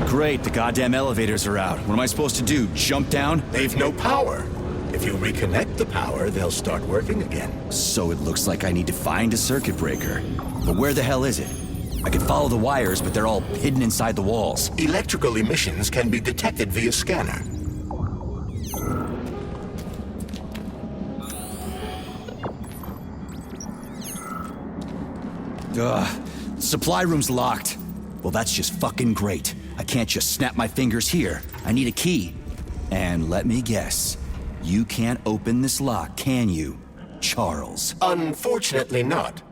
Great, the goddamn elevators are out. What am I supposed to do, jump down? They've no power. If you reconnect the power, they'll start working again. So it looks like I need to find a circuit breaker. But where the hell is it? I could follow the wires, but they're all hidden inside the walls. Electrical emissions can be detected via scanner. Ugh, the supply room's locked. Well, that's just fucking great. I can't just snap my fingers here. I need a key. And let me guess, you can't open this lock, can you, Charles? Unfortunately not.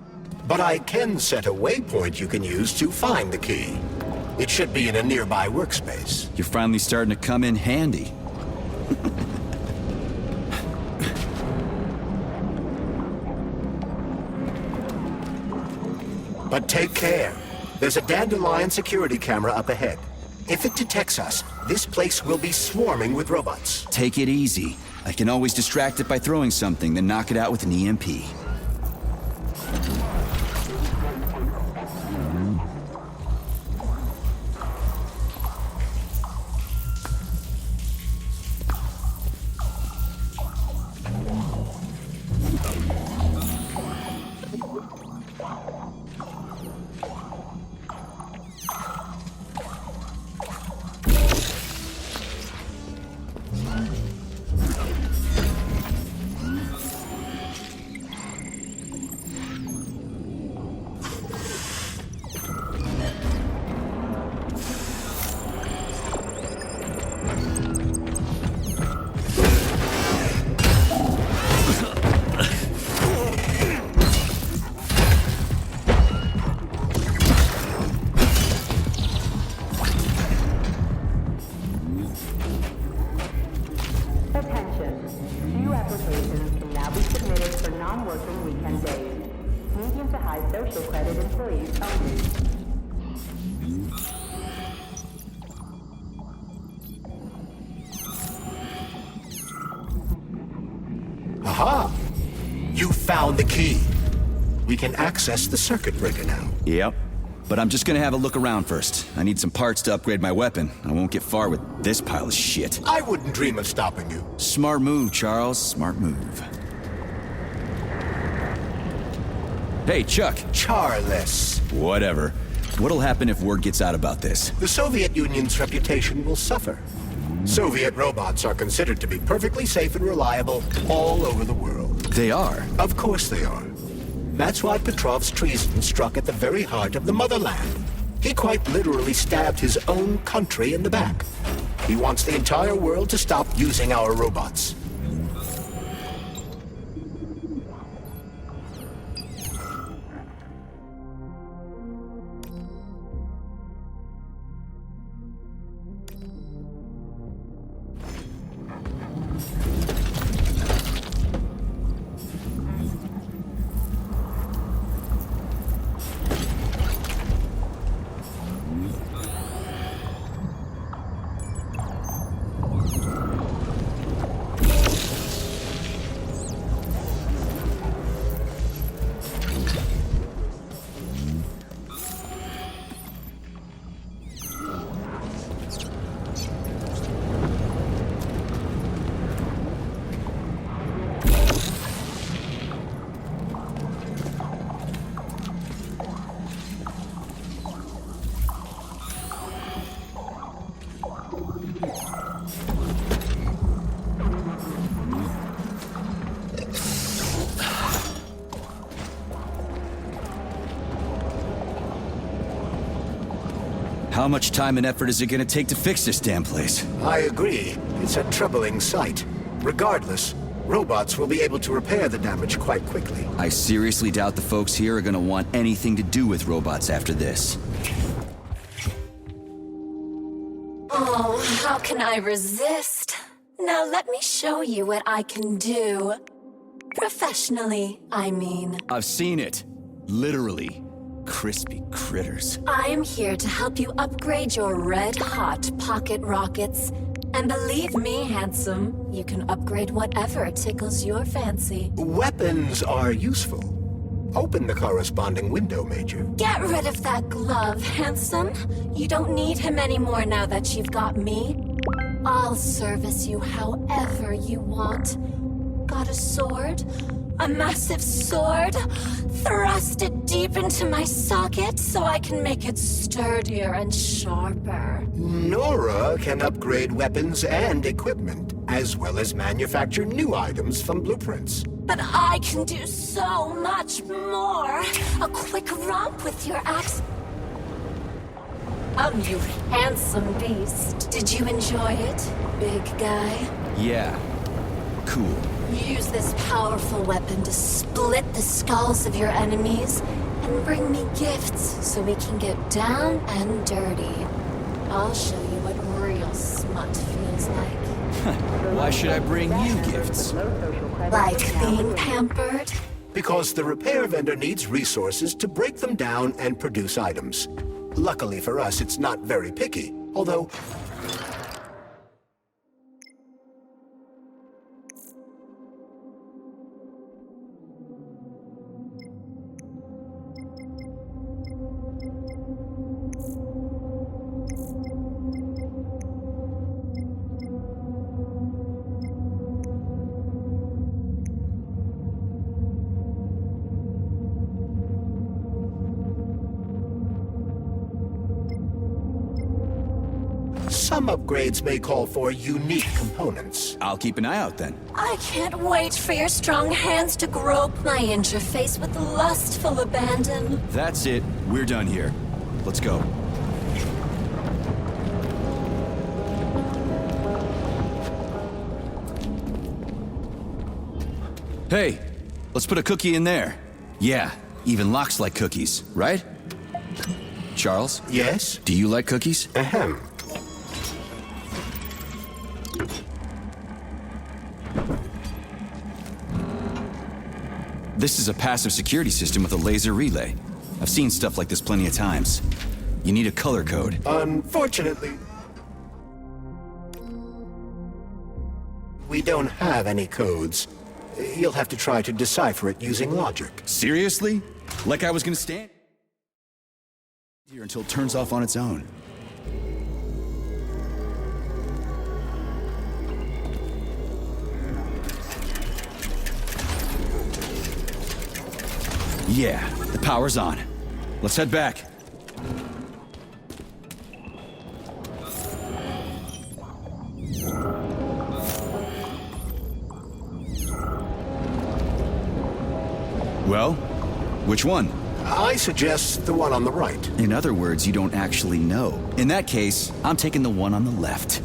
But I can set a waypoint you can use to find the key. It should be in a nearby workspace. You're finally starting to come in handy. But take care. There's a dandelion security camera up ahead. If it detects us, this place will be swarming with robots. Take it easy. I can always distract it by throwing something, then knock it out with an EMP. Aha! You found the key. We can access the circuit breaker now. Yep. But I'm just gonna have a look around first. I need some parts to upgrade my weapon. I won't get far with this pile of shit. I wouldn't dream of stopping you. Smart move, Charles. Smart move. Hey, Chuck. Charles. Whatever. What'll happen if word gets out about this? The Soviet Union's reputation will suffer. Soviet robots are considered to be perfectly safe and reliable all over the world. They are? Of course they are. That's why Petrov's treason struck at the very heart of the motherland. He quite literally stabbed his own country in the back. He wants the entire world to stop using our robots. How much time and effort is it gonna take to fix this damn place? I agree. It's a troubling sight. Regardless, robots will be able to repair the damage quite quickly. I seriously doubt the folks here are gonna want anything to do with robots after this. Oh, how can I resist? Now let me show you what I can do. Professionally, I mean. I've seen it. Literally. Crispy critters. I am here to help you upgrade your red-hot pocket rockets. And believe me, handsome, you can upgrade whatever tickles your fancy. Weapons are useful. Open the corresponding window, Major. Get rid of that glove, handsome. You don't need him anymore now that you've got me. I'll service you however you want. Got a sword? A massive sword? Thrust it deep into my socket so I can make it sturdier and sharper. Nora can upgrade weapons and equipment, as well as manufacture new items from blueprints. But I can do so much more. A quick romp with your axe. Oh, you handsome beast. Did you enjoy it, big guy? Yeah. Cool. Use this powerful weapon to split the skulls of your enemies and bring me gifts so we can get down and dirty. I'll show you what real smut feels like. Why should I bring you gifts? Like being pampered? Because the repair vendor needs resources to break them down and produce items. Luckily for us, it's not very picky, although... Some upgrades may call for unique components. I'll keep an eye out then. I can't wait for your strong hands to grope my interface with lustful abandon. That's it. We're done here. Let's go. Hey, let's put a cookie in there. Yeah, even locks like cookies, right? Charles? Yes? Do you like cookies? Ahem. This is a passive security system with a laser relay. I've seen stuff like this plenty of times. You need a color code. Unfortunately, we don't have any codes. You'll have to try to decipher it using logic. Seriously? Like I was gonna stand here until it turns off on its own. Yeah, the power's on. Let's head back. Well, which one? I suggest the one on the right. In other words, you don't actually know. In that case, I'm taking the one on the left.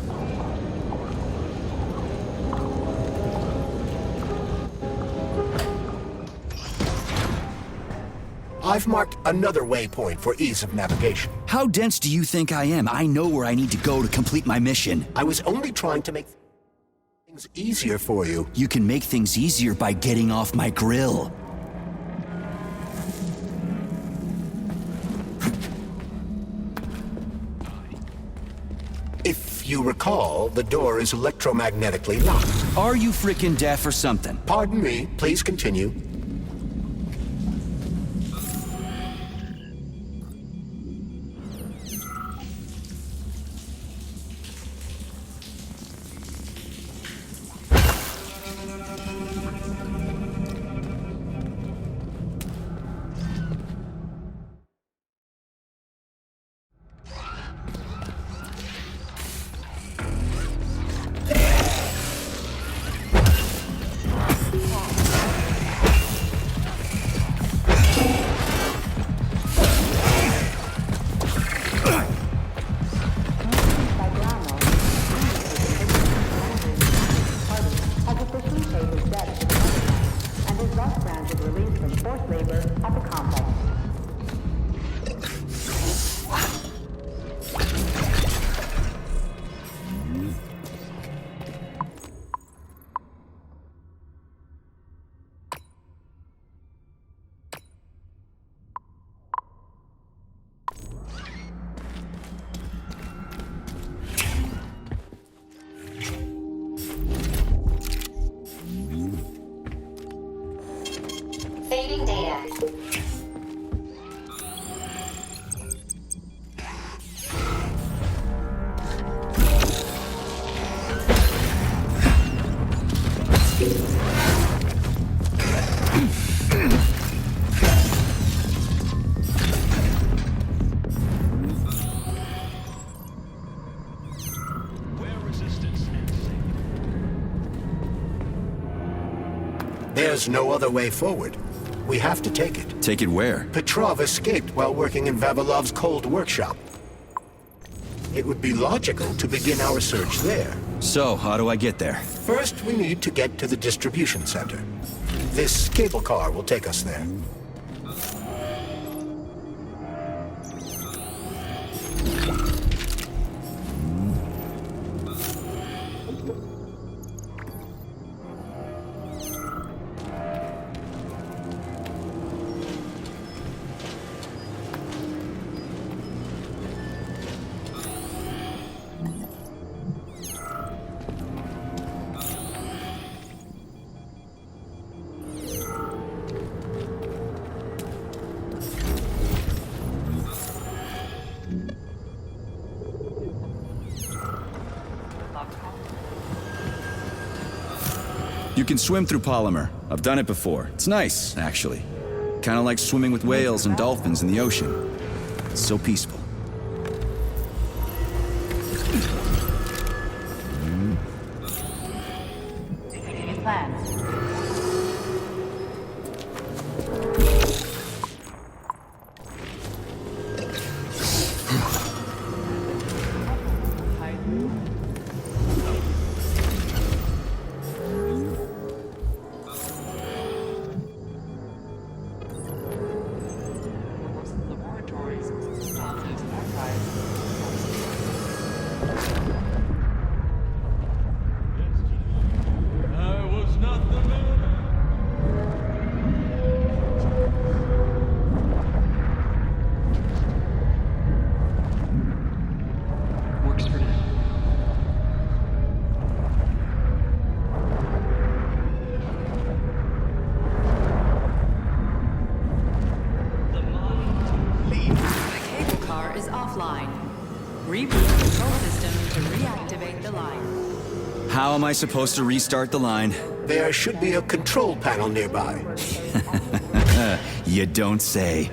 I've marked another waypoint for ease of navigation. How dense do you think I am? I know where I need to go to complete my mission. I was only trying to make things easier for you. You can make things easier by getting off my grill. If you recall, the door is electromagnetically locked. Are you frickin' deaf or something? Pardon me, please continue. Saving data. There's no other way forward. We have to take it. Take it where? Petrov escaped while working in Vavilov's cold workshop. It would be logical to begin our search there. So, how do I get there? First, we need to get to the distribution center. This cable car will take us there. You can swim through polymer. I've done it before. It's nice, actually. Kind of like swimming with whales and dolphins in the ocean. It's so peaceful. How am I supposed to restart the line? There should be a control panel nearby. You don't say.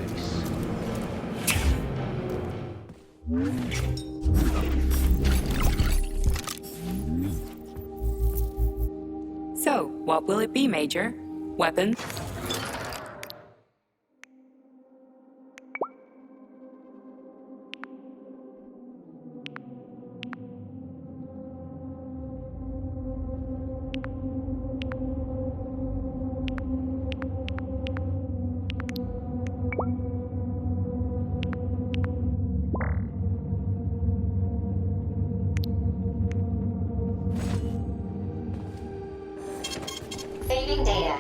So, what will it be, Major? Weapons? Saving data.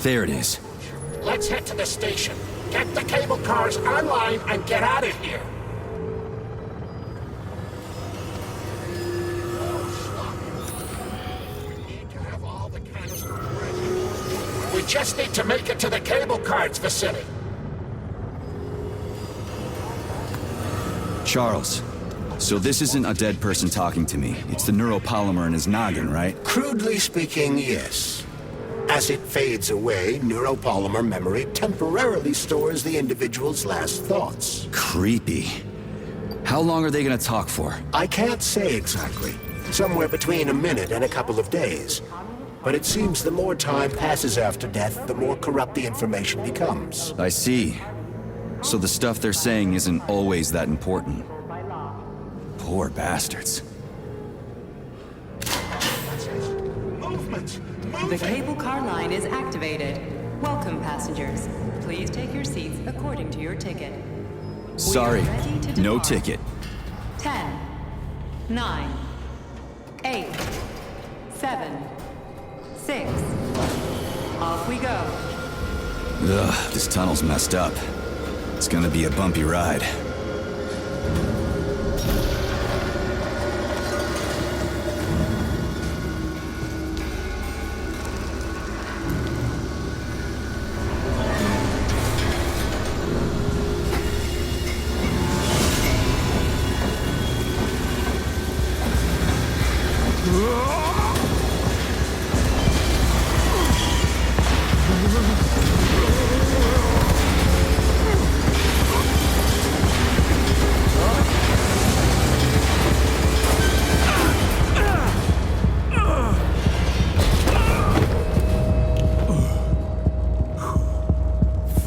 There it is. Let's head to the station. Get the cable cars online and get out of here. We need to have all the canisters ready. We just need to make it to the cable cards facility. Charles, so this isn't a dead person talking to me. It's the neuropolymer in his noggin, right? Crudely speaking, yes. As it fades away, neuropolymer memory temporarily stores the individual's last thoughts. Creepy. How long are they gonna talk for? I can't say exactly. Somewhere between a minute and a couple of days. But it seems the more time passes after death, the more corrupt the information becomes. I see. So the stuff they're saying isn't always that important. Poor bastards. Movement! The cable car line is activated. Welcome, passengers. Please take your seats according to your ticket. Sorry, We are ready to no depart. ticket. 10, 9, 8, 7, 6, Off we go. Ugh, this tunnel's messed up. It's gonna be a bumpy ride.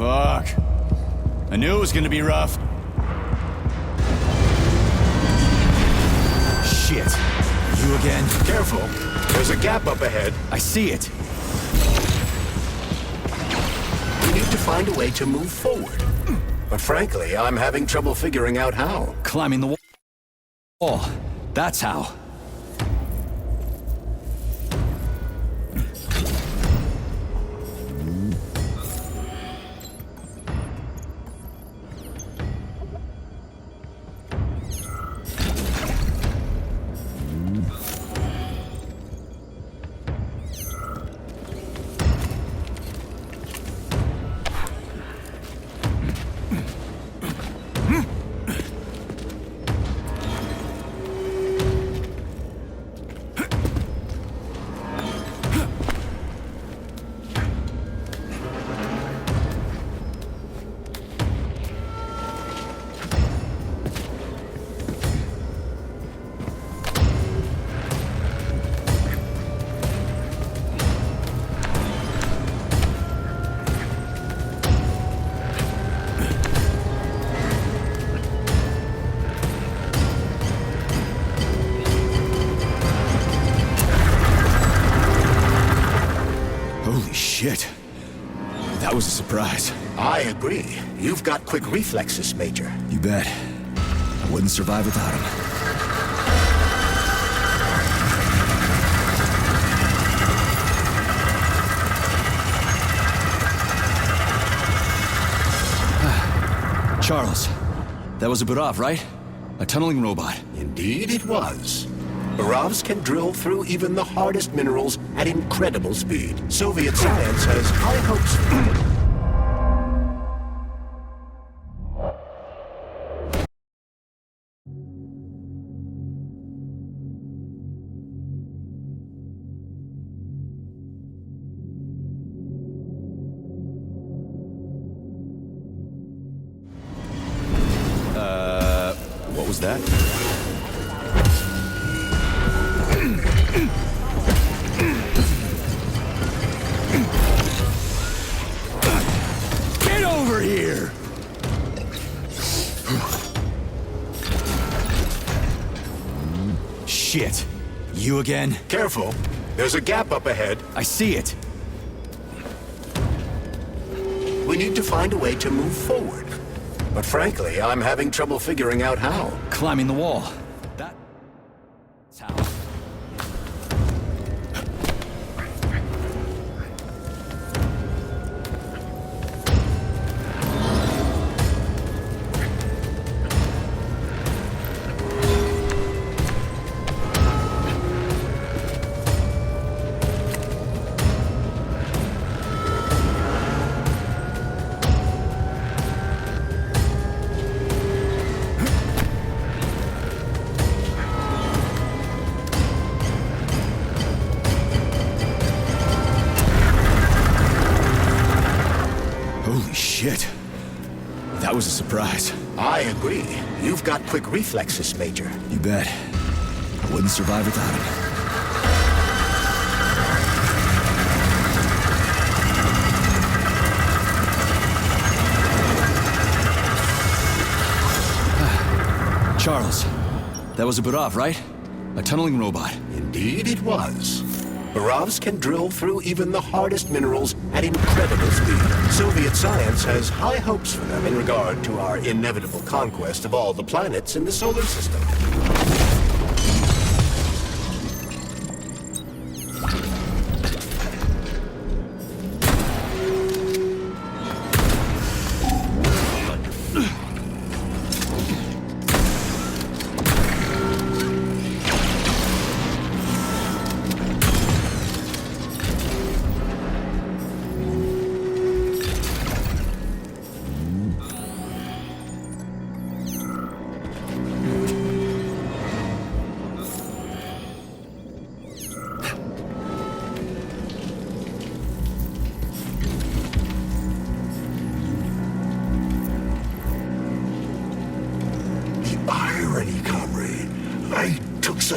Fuck. I knew it was gonna be rough. Shit. You again? Careful. There's a gap up ahead. I see it. We need to find a way to move forward. But frankly, I'm having trouble figuring out how. Climbing the wall. That's how. Holy shit. That was a surprise. I agree. You've got quick reflexes, Major. You bet. I wouldn't survive without him. Charles, that was a Barov, right? A tunneling robot. Indeed it was. Barovs can drill through even the hardest minerals at incredible speed. Soviet science has high hopes for them. What was that? Get over here! Shit. You again? Careful. There's a gap up ahead. I see it. We need to find a way to move forward. But frankly, I'm having trouble figuring out how. Climbing the wall. That's how. Holy shit. That was a surprise. I agree. You've got quick reflexes, Major. You bet. I wouldn't survive without him. Charles, that was a Barov, right? A tunneling robot. Indeed it was. Barovs can drill through even the hardest minerals at incredible speed. Soviet science has high hopes for them in regard to our inevitable conquest of all the planets in the solar system.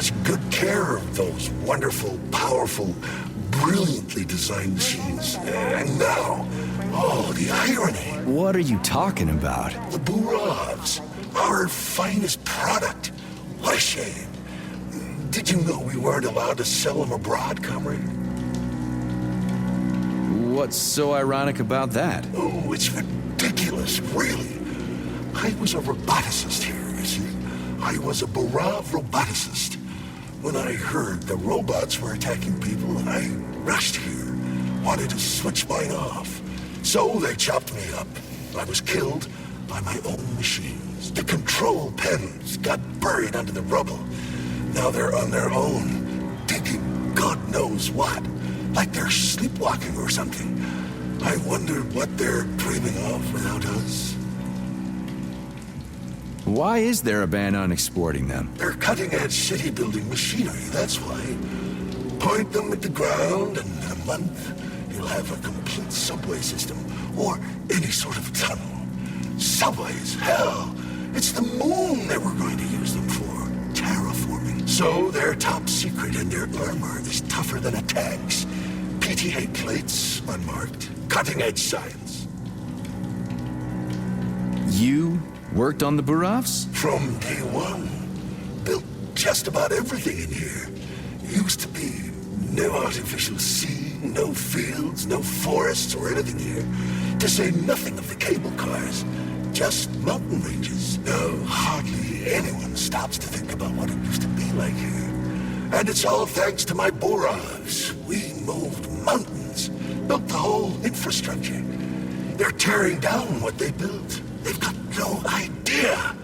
such good care of those wonderful, powerful, brilliantly designed machines. And now, oh, the irony. What are you talking about? The Burovs, our finest product. What a shame. Did you know we weren't allowed to sell them abroad, comrade? What's so ironic about that? Oh, it's ridiculous, really. I was a roboticist here, you see. I was a Burov roboticist. When I heard the robots were attacking people, I rushed here. Wanted to switch mine off. So they chopped me up. I was killed by my own machines. The control panels got buried under the rubble. Now they're on their own, digging God knows what. Like they're sleepwalking or something. I wonder what they're dreaming of without us. Why is there a ban on exporting them? They're cutting-edge city-building machinery, that's why. Point them at the ground, and in a month, you'll have a complete subway system, or any sort of tunnel. Subways, hell! It's the moon that we're going to use them for. Terraforming. So they're top secret, and their armor is tougher than a tank's. PTA plates, unmarked. Cutting-edge science. You worked on the Burovs? From day one. Built just about everything in here. Used to be no artificial sea, no fields, no forests or anything here. To say nothing of the cable cars. Just mountain ranges. No, hardly anyone stops to think about what it used to be like here. And it's all thanks to my Burovs. We moved mountains, built the whole infrastructure. They're tearing down what they built. They've got no idea.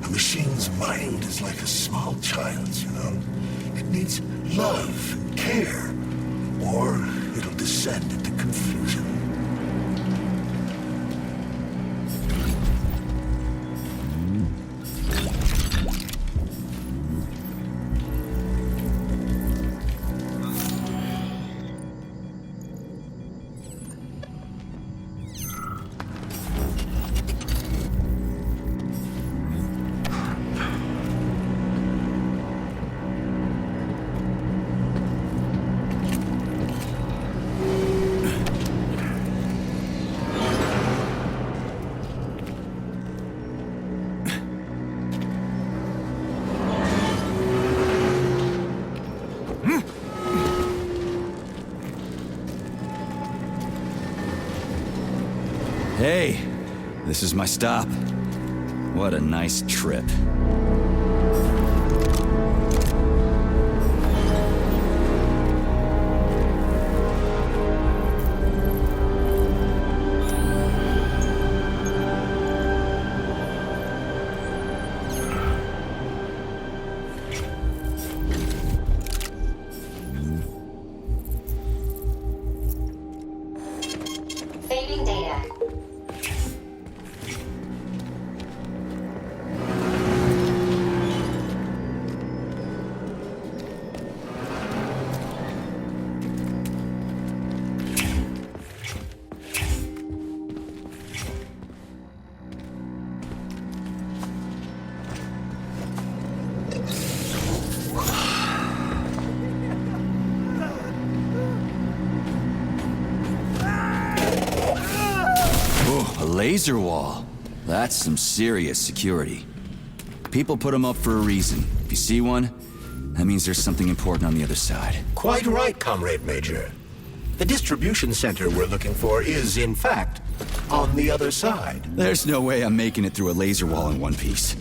A machine's mind is like a small child's, you know. It needs love and care, or it'll descend into confusion. Hey, this is my stop. What a nice trip. Saving data. A laser wall. That's some serious security. People put them up for a reason. If you see one, that means there's something important on the other side. Quite right, Comrade Major. The distribution center we're looking for is, in fact, on the other side. There's no way I'm making it through a laser wall in one piece.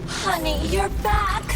Honey, you're back.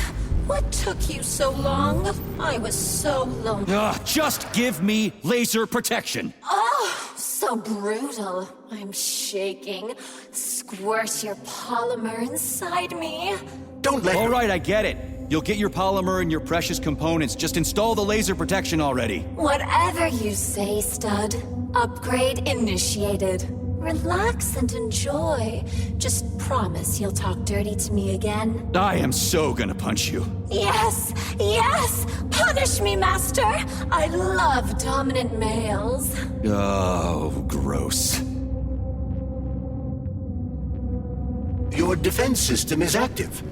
What took you so long? I was so lonely. Just give me laser protection. Oh, so so brutal. I'm shaking. Squirt your polymer inside me. Don't let All her... right, I get it. You'll get your polymer and your precious components. Just install the laser protection already. Whatever you say, stud. Upgrade initiated. Relax and enjoy. Just promise you'll talk dirty to me again. I am so gonna punch you. Yes! Yes! Punish me, master! I love dominant males. Oh, gross. Your defense system is active.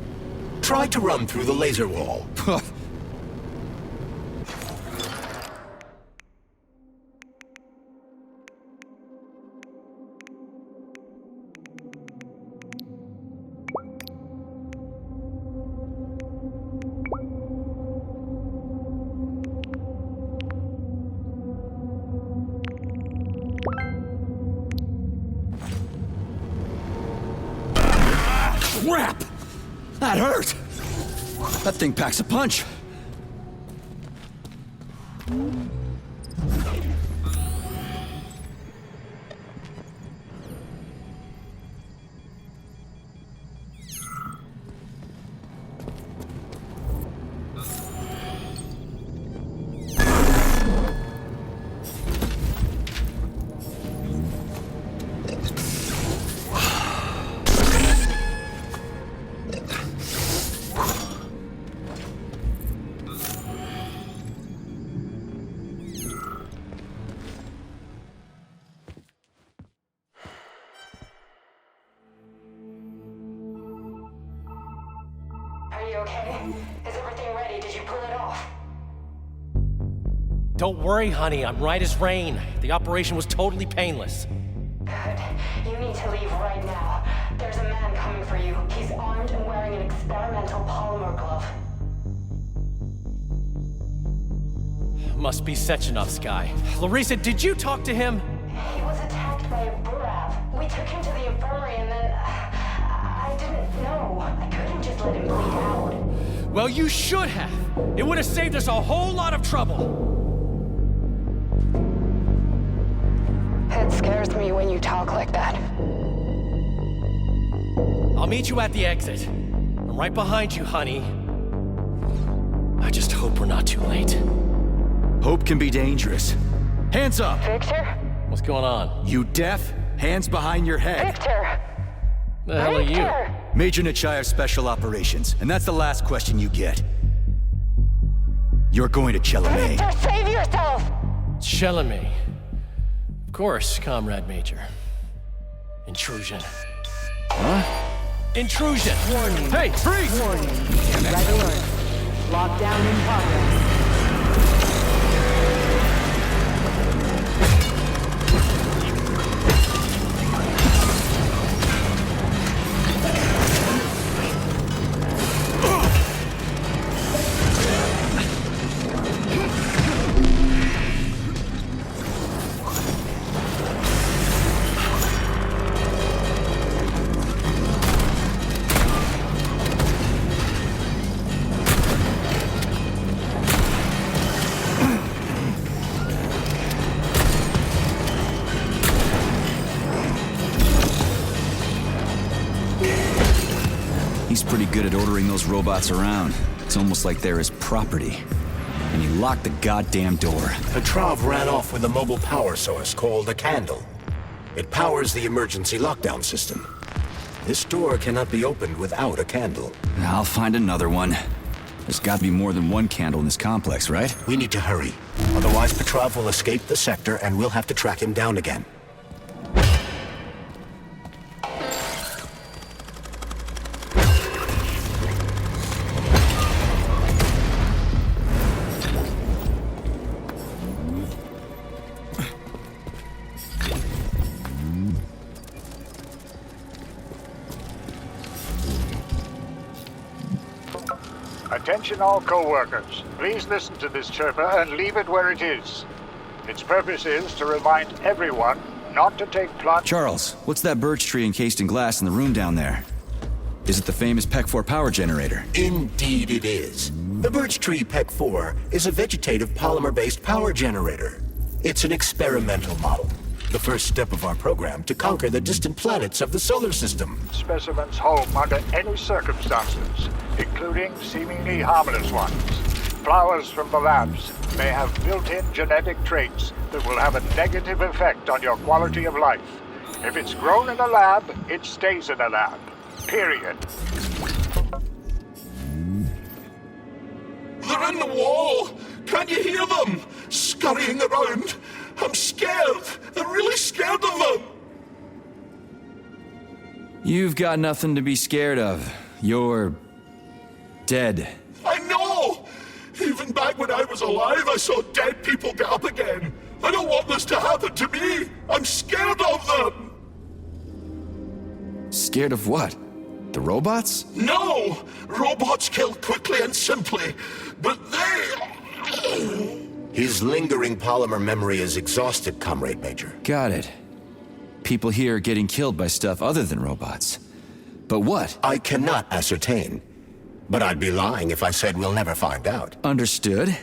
Try to run through the laser wall. Crap! That hurt! That thing packs a punch. Are you okay? Is everything ready? Did you pull it off? Don't worry, honey. I'm right as rain. The operation was totally painless. Good. You need to leave right now. There's a man coming for you. He's armed and wearing an experimental polymer glove. Must be Sechenov's guy. Larissa, did you talk to him? He was attacked by a Burav. We took him to the infirmary and then... I didn't know. I couldn't just let him bleed out. Well, you should have. It would have saved us a whole lot of trouble. It scares me when you talk like that. I'll meet you at the exit. I'm right behind you, honey. I just hope we're not too late. Hope can be dangerous. Hands up! Victor? What's going on? You deaf? Hands behind your head. Victor! The hell are you? Victor! Major Nechayev Special Operations, and that's the last question you get. You're going to Chelomey. Victor, save yourself! Chelomey. Of course, Comrade Major. Intrusion. Huh? Intrusion! Warning. Hey, freeze! Warning. Red alert. Lockdown in progress. He's pretty good at ordering those robots around. It's almost like they're his property. And he locked the goddamn door. Petrov ran off with a mobile power source called a candle. It powers the emergency lockdown system. This door cannot be opened without a candle. I'll find another one. There's got to be more than one candle in this complex, right? We need to hurry. Otherwise, Petrov will escape the sector and we'll have to track him down again. Attention all co-workers. Please listen to this chirper and leave it where it is. Its purpose is to remind everyone not to take plot... Charles, what's that birch tree encased in glass in the room down there? Is it the famous PEC-4 power generator? Indeed it is. The birch tree PEC-4 is a vegetative polymer-based power generator. It's an experimental model. the first step of our program to conquer the distant planets of the solar system. Specimens home under any circumstances, including seemingly harmless ones. Flowers from the labs may have built-in genetic traits that will have a negative effect on your quality of life. If it's grown in a lab, it stays in a lab. Period. They're in the wall! Can't you hear them? Scurrying around. I'm scared. I'm really scared of them. You've got nothing to be scared of. You're dead. I know! Even back when I was alive, I saw dead people get up again. I don't want this to happen to me. I'm scared of them. Scared of what? The robots? No! Robots kill quickly and simply, but they... His lingering polymer memory is exhausted, Comrade Major. Got it. People here are getting killed by stuff other than robots. But what? I cannot ascertain. But I'd be lying if I said we'll never find out. Understood.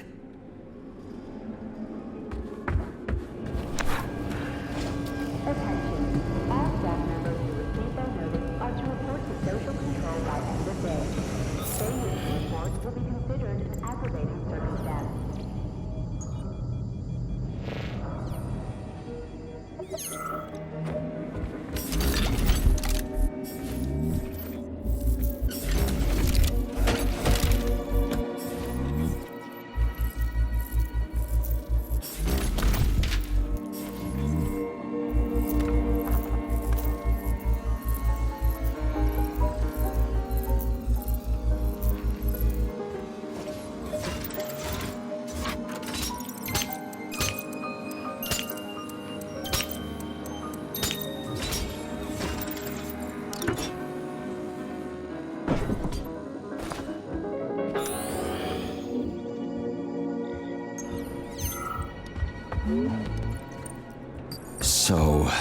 So,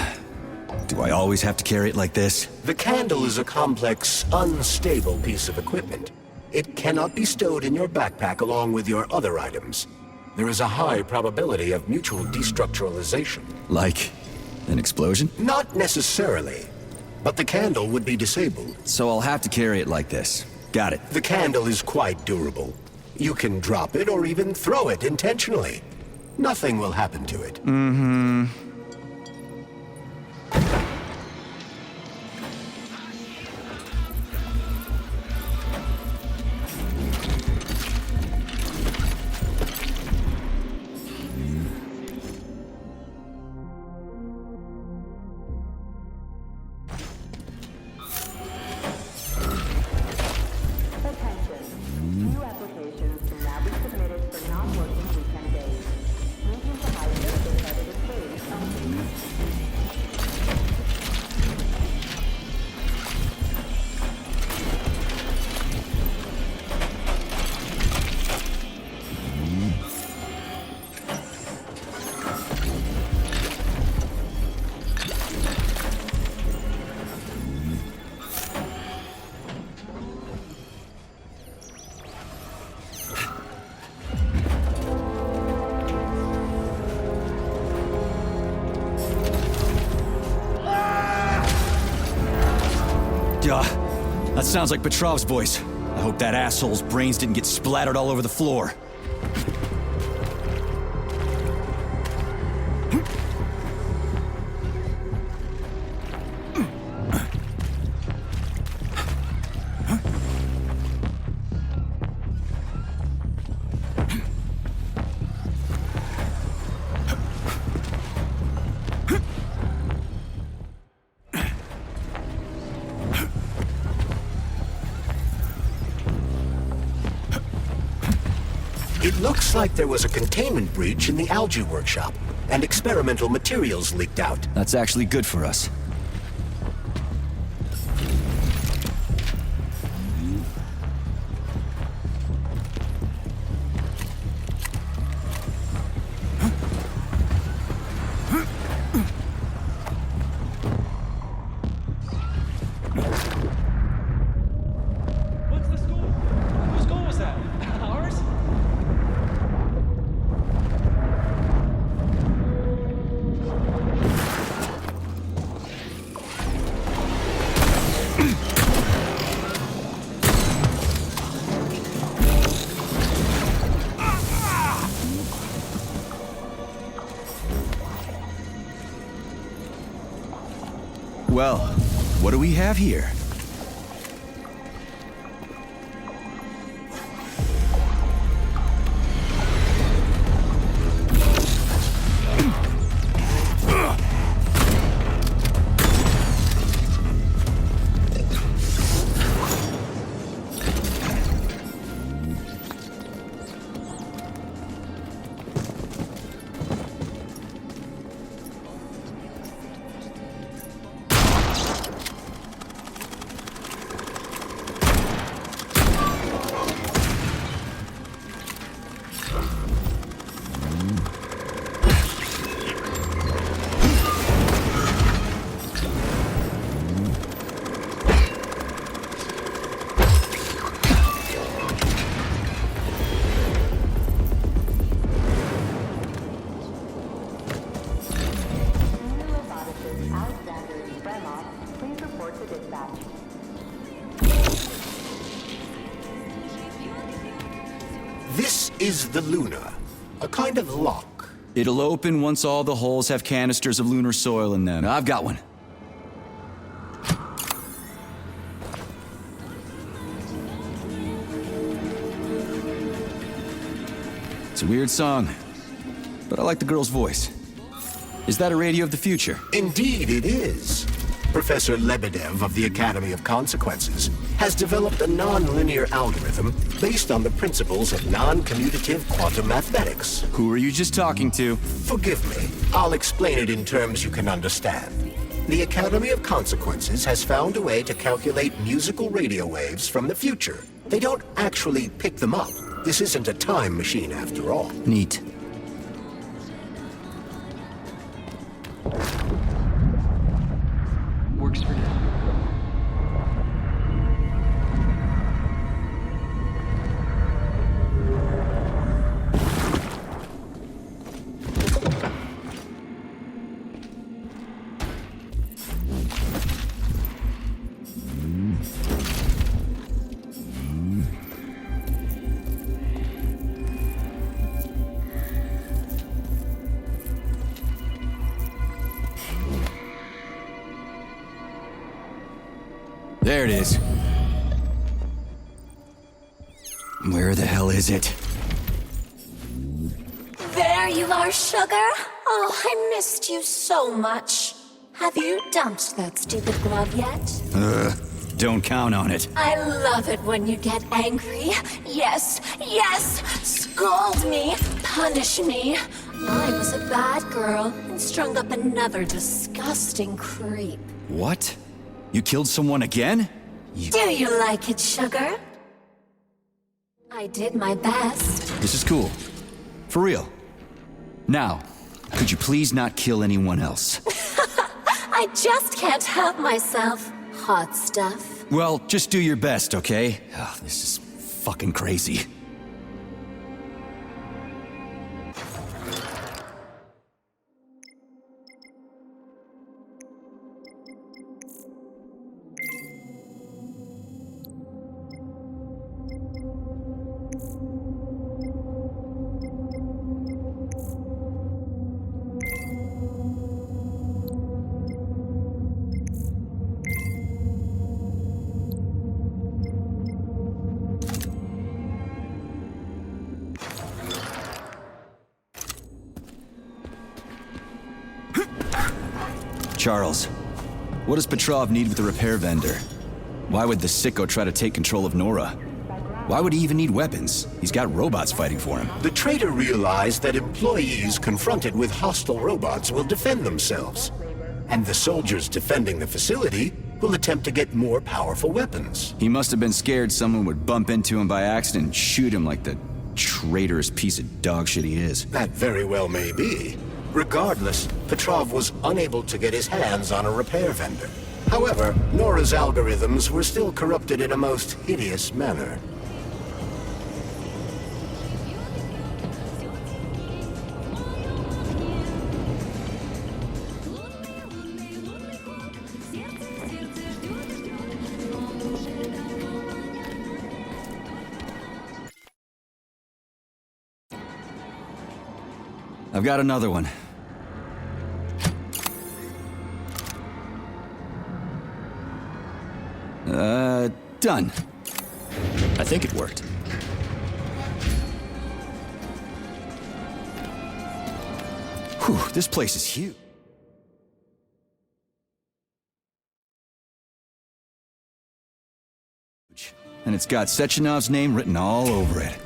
do I always have to carry it like this? The candle is a complex, unstable piece of equipment. It cannot be stowed in your backpack along with your other items. There is a high probability of mutual destructuralization. Like an explosion? Not necessarily, but the candle would be disabled. So I'll have to carry it like this. Got it. The candle is quite durable. You can drop it or even throw it intentionally. Nothing will happen to it. Mm-hmm. That sounds like Petrov's voice. I hope that asshole's brains didn't get splattered all over the floor. It looks like there was a containment breach in the algae workshop, and experimental materials leaked out. That's actually good for us. What's the score? Whose goal was that? Ours? Well, what do we have here? This is the Luna, a kind of lock. It'll open once all the holes have canisters of lunar soil in them. I've got one. It's a weird song, but I like the girl's voice. Is that a radio of the future? Indeed it is. Professor Lebedev of the Academy of Consequences has developed a non-linear algorithm based on the principles of non-commutative quantum mathematics. Who are you just talking to? Forgive me, I'll explain it in terms you can understand. The Academy of Consequences has found a way to calculate musical radio waves from the future. They don't actually pick them up. This isn't a time machine after all. Neat. Works for now. There it is. Where the hell is it? There you are, sugar. Oh, I missed you so much. Have you dumped that stupid glove yet? Don't count on it. I love it when you get angry. Yes, yes! Scold me, punish me. I was a bad girl and strung up another disgusting creep. What? You killed someone again? Do you like it, sugar? I did my best. This is cool. For real. Now, could you please not kill anyone else? I just can't help myself. Hot stuff. Well, just do your best, okay? Oh, this is fucking crazy. Charles, what does Petrov need with the repair vendor? Why would the sicko try to take control of Nora? Why would he even need weapons? He's got robots fighting for him. The traitor realized that employees confronted with hostile robots will defend themselves. And the soldiers defending the facility will attempt to get more powerful weapons. He must have been scared someone would bump into him by accident and shoot him like the traitorous piece of dog shit he is. That very well may be. Regardless, Petrov was unable to get his hands on a repair vendor. However, Nora's algorithms were still corrupted in a most hideous manner. I've got another one. Done. I think it worked. Whew, this place is huge. And it's got Sechenov's name written all over it.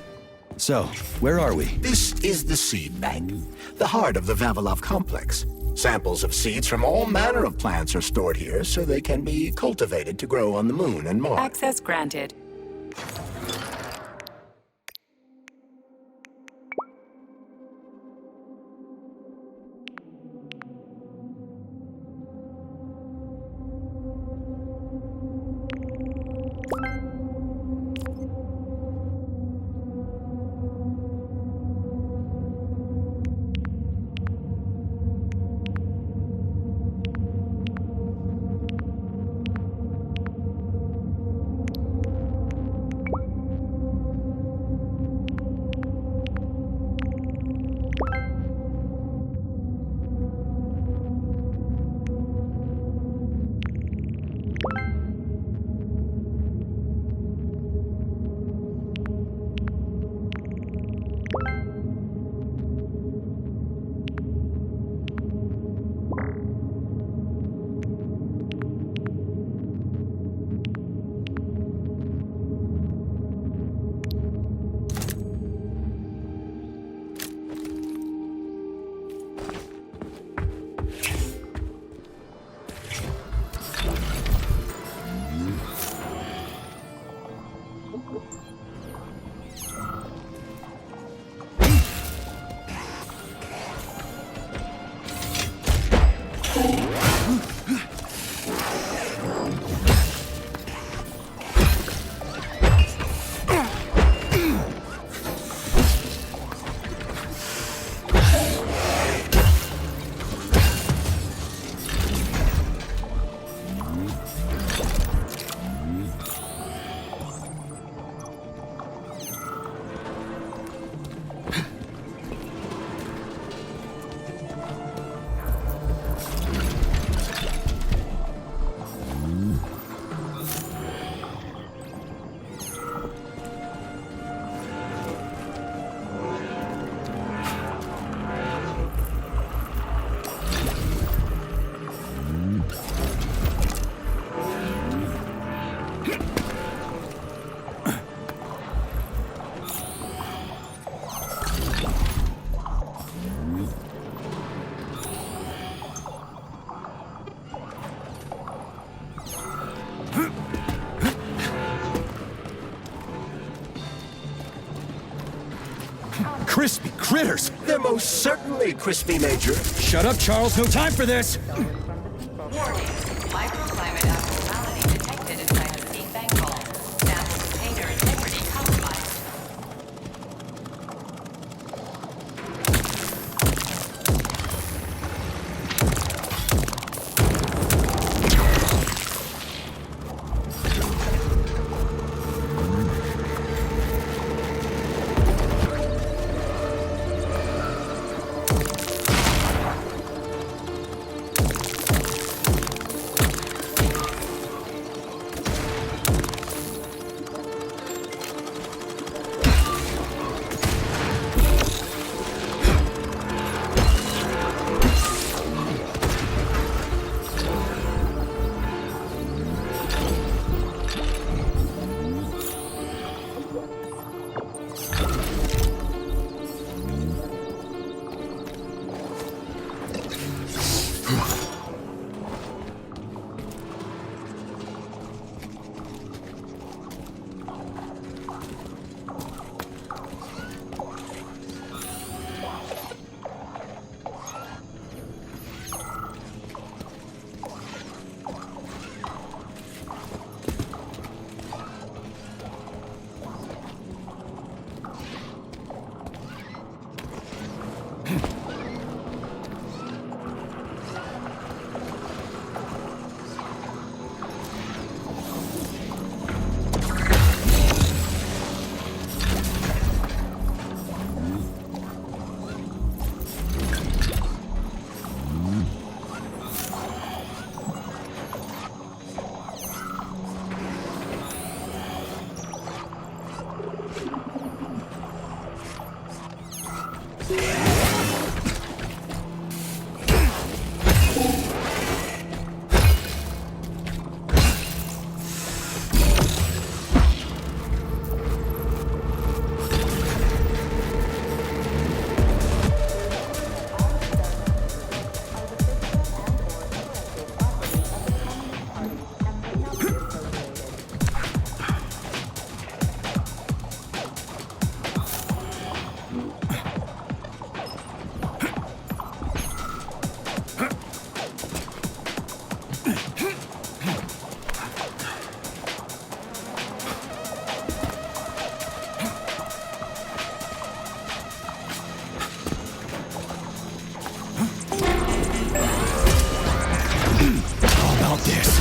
So, where are we? This is the seed bank, the heart of the Vavilov complex. Samples of seeds from all manner of plants are stored here so they can be cultivated to grow on the moon and Mars. Access granted. Crispy critters! They're most certainly crispy, Major. Shut up, Charles. No time for this! Warning. Microclimate abnormality detected inside the seed bank vault. Sample container integrity compromised. want this.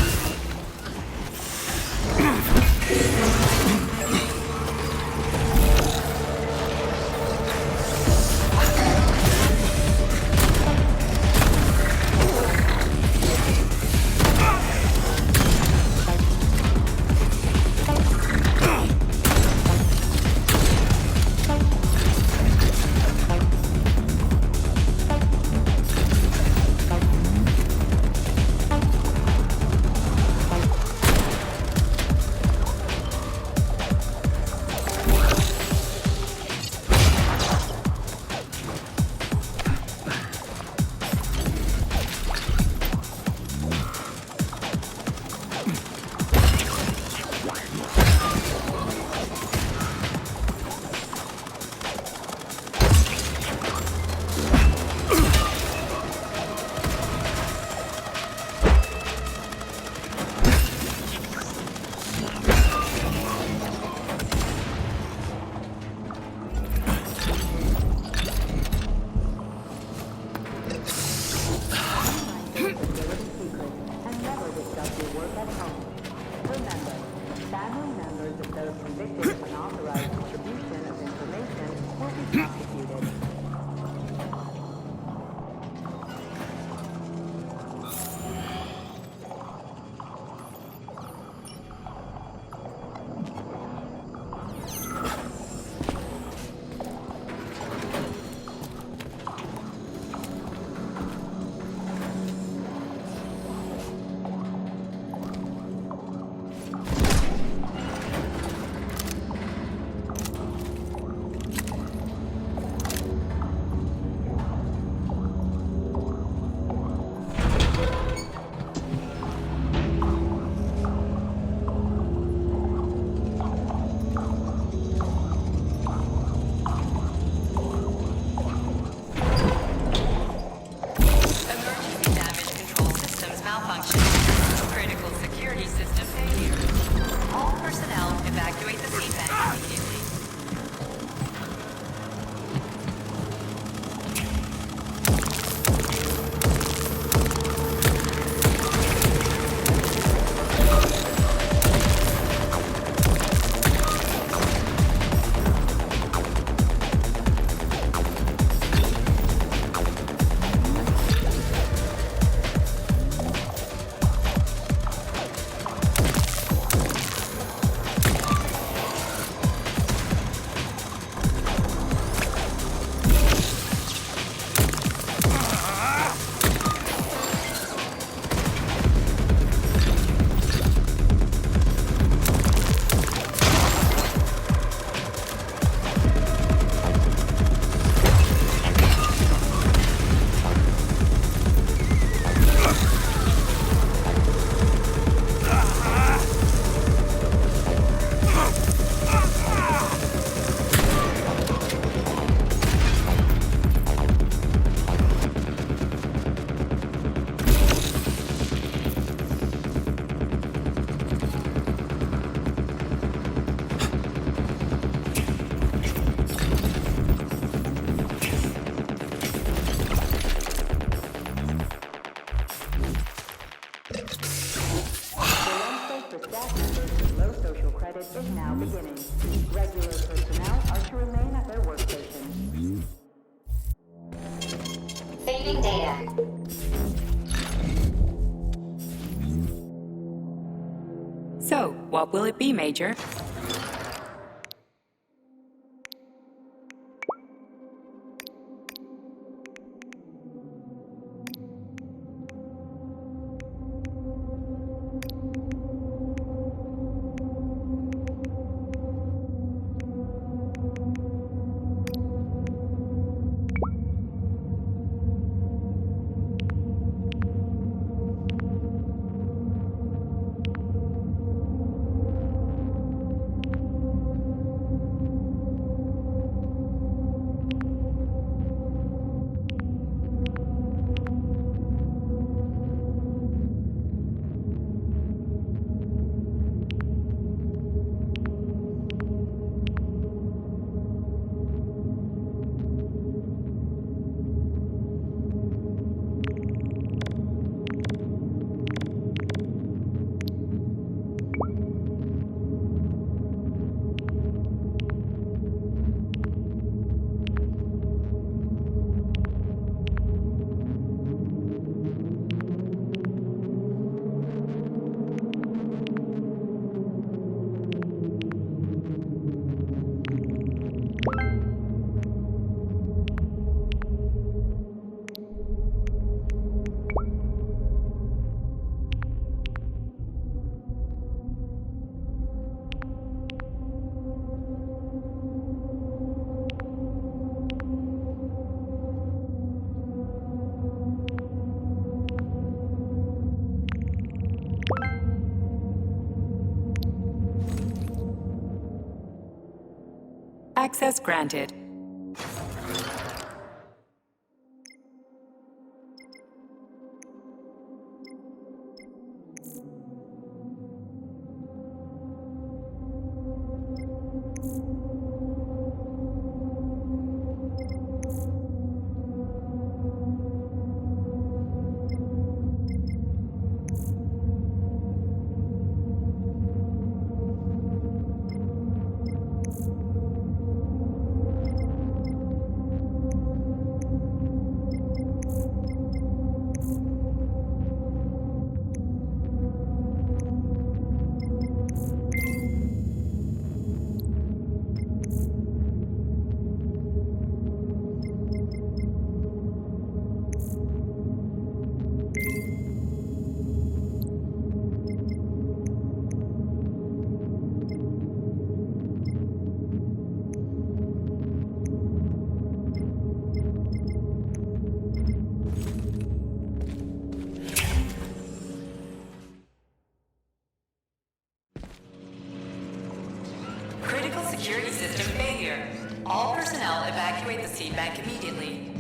Saving data. So, what will it be, Major? Access granted. Critical security system failure. All personnel evacuate the seed bank immediately.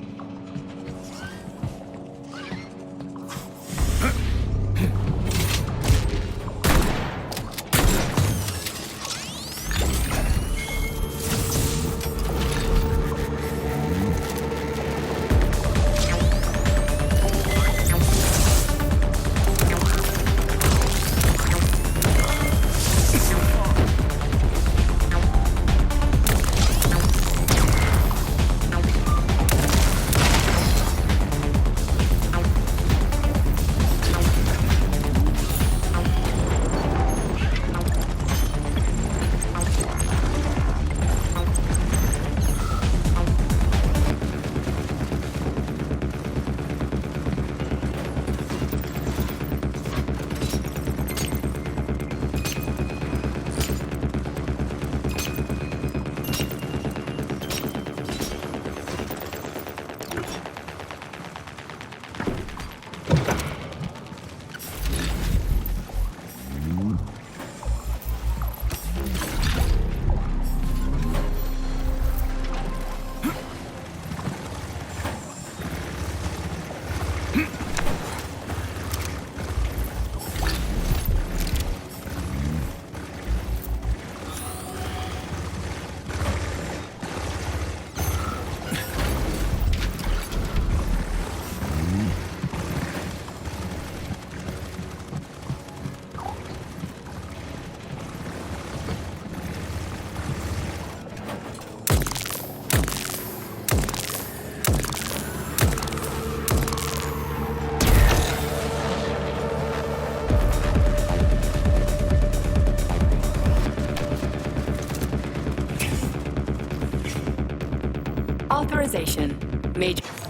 Authorization. Major.